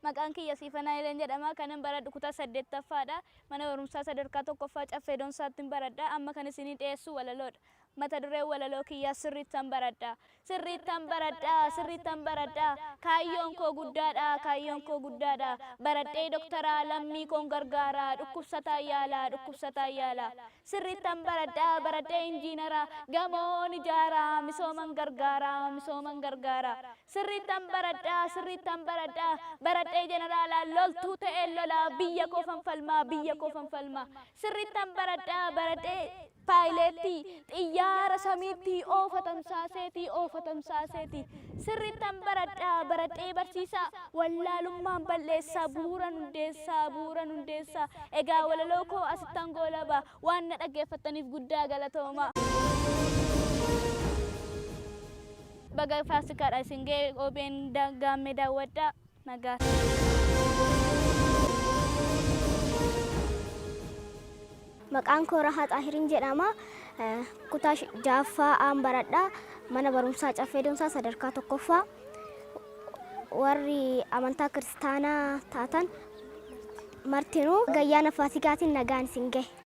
Maqaan kiyya Siifanaa Ileen jedhama. Kanan baradhu kutaa 8ffaadha. Mana barumsaa sadarkaa tokkoffaa Caffee Doonsaattin baradha. Amma kan isinii dhiyeessu walaloodha. Mata duree walaloo kiyyaa sirriittan baradha. Sirriittan baradha. Sirriittan baradha. Kaayyoon koo guddaadha. Kaayyoon koo guddaadha. Baradhee doktoraa lammii koon gargaara. Dhukkubsataa yaala. Dhukkubsataa yaala. Sirriittan baradha. Baradhee injiinara. Gamoon ijaara. Misooman gargaara. Misooman gargaara. Sirriittan baradha. Sirriittan baradha. Baradhee jeneraala loltuu ta'ee lola. Biyya koo fanfalmaa. Biyya koo fanfalmaa. Sirriittan baradha. Baradhee paayileetii xiyyaara samiitti oofatamsaaseeti oofatamsaaseeti. Sirriittan baradha. Baradhee barsiisaa wallaalummaan balleessaa bu'uuran hundeessaa bu'uuran hundeessaa. Egaa walaloo koo asittan goolaba waan na dhaggeeffattaniif guddaa galatooma. Baga Faasikaadha isin ga'e OBN gaammee daawwadhaa nagaa. Maqaan koo Rahaa Xaahiriin jedhama. Kutaa 6ffaa baradha. Mana barumsaa Caffee Doonsaa sadarkaa tokkoffaa. Warri amantaa kiristaanaa taatan martinuu gayyaana Faasikaatiin nagaan isin gahe.